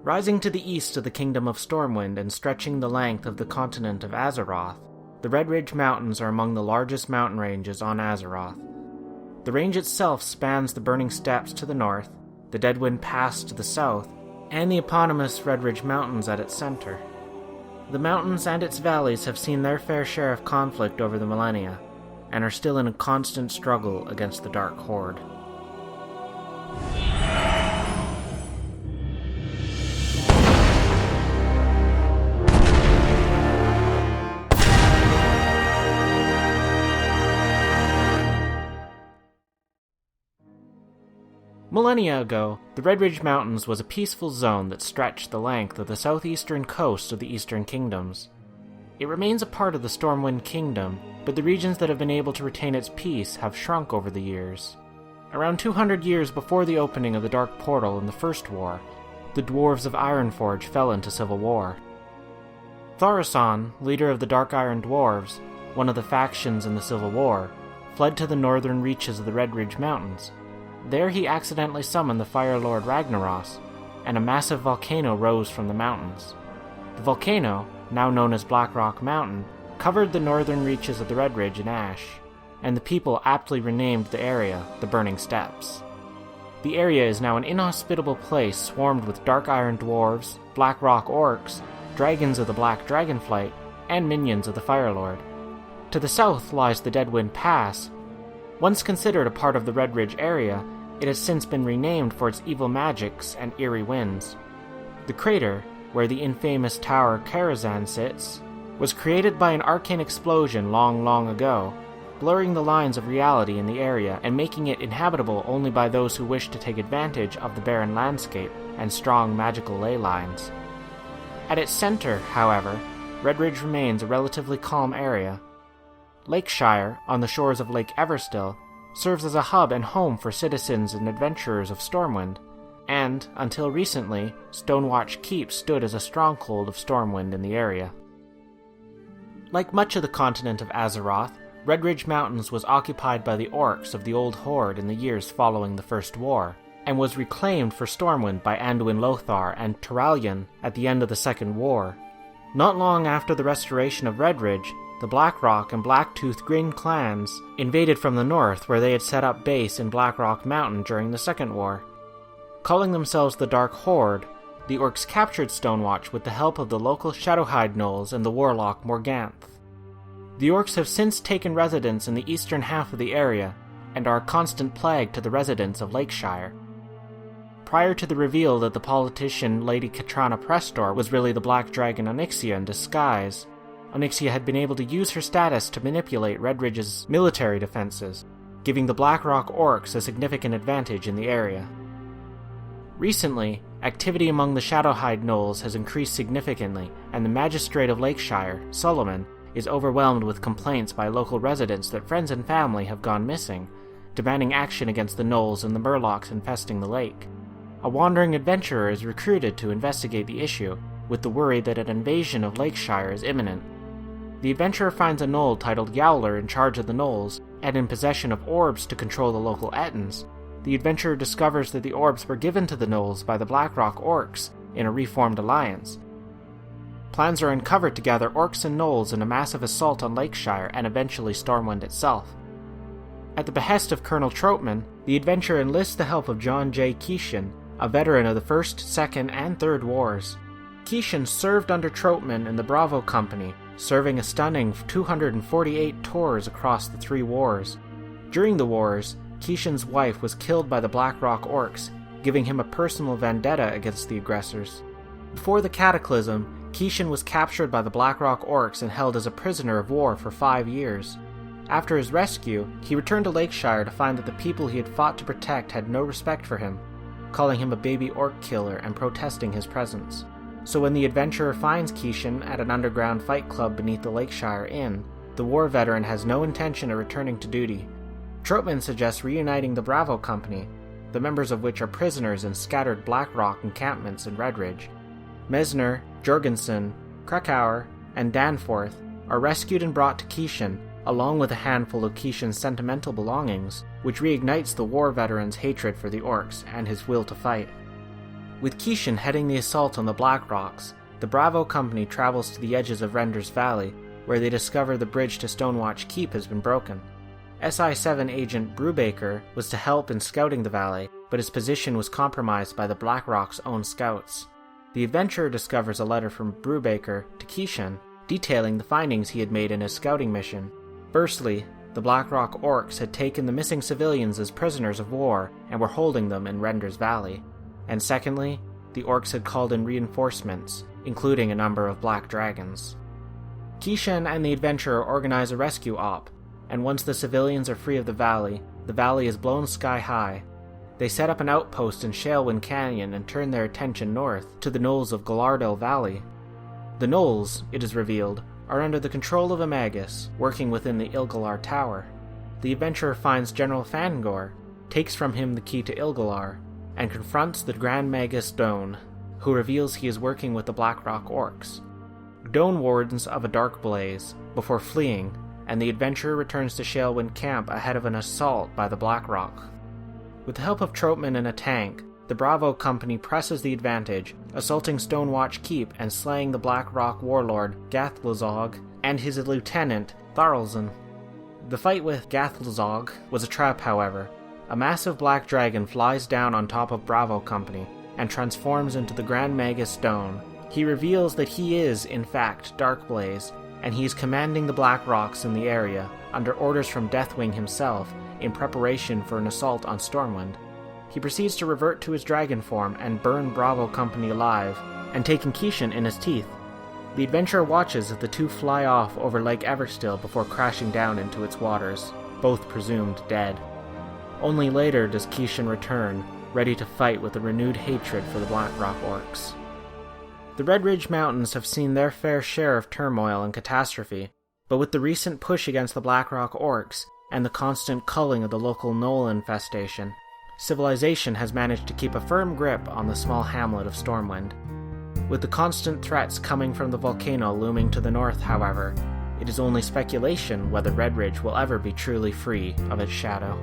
Rising to the east of the kingdom of Stormwind and stretching the length of the continent of Azeroth, the Redridge Mountains are among the largest mountain ranges on Azeroth. The range itself spans the Burning Steppes to the north, the Deadwind Pass to the south, and the eponymous Redridge Mountains at its center. The mountains and its valleys have seen their fair share of conflict over the millennia, and are still in a constant struggle against the Dark Horde. Millennia ago, the Redridge Mountains was a peaceful zone that stretched the length of the southeastern coast of the Eastern Kingdoms. It remains a part of the Stormwind Kingdom, but the regions that have been able to retain its peace have shrunk over the years. Around 200 years before the opening of the Dark Portal in the First War, the dwarves of Ironforge fell into civil war. Thaurissan, leader of the Dark Iron Dwarves, one of the factions in the Civil War, fled to the northern reaches of the Redridge Mountains. There he accidentally summoned the Fire Lord Ragnaros, and a massive volcano rose from the mountains. The volcano, now known as Blackrock Mountain, covered the northern reaches of the Redridge in ash, and the people aptly renamed the area the Burning Steppes. The area is now an inhospitable place swarmed with Dark Iron Dwarves, Blackrock Orcs, dragons of the Black Dragonflight, and minions of the Fire Lord. To the south lies the Deadwind Pass. Once considered a part of the Redridge area, it has since been renamed for its evil magics and eerie winds. The crater, where the infamous tower Karazhan sits, was created by an arcane explosion long ago, blurring the lines of reality in the area and making it inhabitable only by those who wish to take advantage of the barren landscape and strong magical ley lines. At its center, however, Redridge remains a relatively calm area. Lakeshire, on the shores of Lake Everstill, serves as a hub and home for citizens and adventurers of Stormwind, and, until recently, Stonewatch Keep stood as a stronghold of Stormwind in the area. Like much of the continent of Azeroth, Redridge Mountains was occupied by the orcs of the Old Horde in the years following the First War, and was reclaimed for Stormwind by Anduin Lothar and Turalyon at the end of the Second War. Not long after the restoration of Redridge, the Blackrock and Blacktooth Grin clans invaded from the north where they had set up base in Blackrock Mountain during the Second War. Calling themselves the Dark Horde, the orcs captured Stonewatch with the help of the local Shadowhide gnolls and the warlock Morganth. The orcs have since taken residence in the eastern half of the area, and are a constant plague to the residents of Lakeshire. Prior to the reveal that the politician Lady Katrana Prestor was really the Black Dragon Onyxia in disguise, Onyxia had been able to use her status to manipulate Redridge's military defenses, giving the Blackrock orcs a significant advantage in the area. Recently, activity among the Shadowhide gnolls has increased significantly, and the Magistrate of Lakeshire, Solomon, is overwhelmed with complaints by local residents that friends and family have gone missing, demanding action against the gnolls and the murlocs infesting the lake. A wandering adventurer is recruited to investigate the issue, with the worry that an invasion of Lakeshire is imminent. The adventurer finds a gnoll titled Yowler in charge of the gnolls, and in possession of orbs to control the local Ettins. The adventurer discovers that the orbs were given to the gnolls by the Blackrock orcs in a reformed alliance. Plans are uncovered to gather orcs and gnolls in a massive assault on Lakeshire and eventually Stormwind itself. At the behest of Colonel Troutman, the adventurer enlists the help of John J. Keeshan, a veteran of the First, Second, and Third Wars. Keeshan served under Troutman in the Bravo Company, serving a stunning 248 tours across the three wars. During the wars, Keeshan's wife was killed by the Blackrock orcs, giving him a personal vendetta against the aggressors. Before the Cataclysm, Keeshan was captured by the Blackrock orcs and held as a prisoner of war for 5 years. After his rescue, he returned to Lakeshire to find that the people he had fought to protect had no respect for him, calling him a baby orc killer and protesting his presence. So when the adventurer finds Keeshan at an underground fight club beneath the Lakeshire Inn, the war veteran has no intention of returning to duty. Troutman suggests reuniting the Bravo Company, the members of which are prisoners in scattered Blackrock encampments in Redridge. Mesner, Jorgensen, Krakauer, and Danforth are rescued and brought to Keeshan, along with a handful of Keeshan's sentimental belongings, which reignites the war veteran's hatred for the orcs and his will to fight. With Kishan heading the assault on the Black Rocks, the Bravo Company travels to the edges of Render's Valley, where they discover the bridge to Stonewatch Keep has been broken. SI-7 agent Brubaker was to help in scouting the valley, but his position was compromised by the Black Rock's own scouts. The adventurer discovers a letter from Brubaker to Kishan, detailing the findings he had made in his scouting mission. Firstly, the Black Rock orcs had taken the missing civilians as prisoners of war and were holding them in Render's Valley. And secondly, the orcs had called in reinforcements, including a number of black dragons. Kishan and the adventurer organize a rescue op, and once the civilians are free of the valley is blown sky high. They set up an outpost in Shalewind Canyon and turn their attention north to the knolls of Gallardale Valley. The knolls, it is revealed, are under the control of a magus, working within the Ilgalar Tower. The adventurer finds General Fangor, takes from him the key to Ilgalar, and confronts the Grand Magus Doan, who reveals he is working with the Blackrock orcs. Doan warns of a dark blaze, before fleeing, and the adventurer returns to Shalewind Camp ahead of an assault by the Blackrock. With the help of Troutman and a tank, the Bravo Company presses the advantage, assaulting Stonewatch Keep and slaying the Blackrock warlord Gathlazog and his lieutenant Tharlzan. The fight with Gathlazog was a trap, however. A massive black dragon flies down on top of Bravo Company and transforms into the Grand Magus Stone. He reveals that he is, in fact, Darkblaze, and he is commanding the Black Rocks in the area, under orders from Deathwing himself, in preparation for an assault on Stormwind. He proceeds to revert to his dragon form and burn Bravo Company alive, and taking Kishan in his teeth. The adventurer watches as the two fly off over Lake Everstill before crashing down into its waters, both presumed dead. Only later does Kishan return, ready to fight with a renewed hatred for the Blackrock orcs. The Redridge Mountains have seen their fair share of turmoil and catastrophe, but with the recent push against the Blackrock orcs and the constant culling of the local gnoll infestation, civilization has managed to keep a firm grip on the small hamlet of Stormwind. With the constant threats coming from the volcano looming to the north, however, it is only speculation whether Redridge will ever be truly free of its shadow.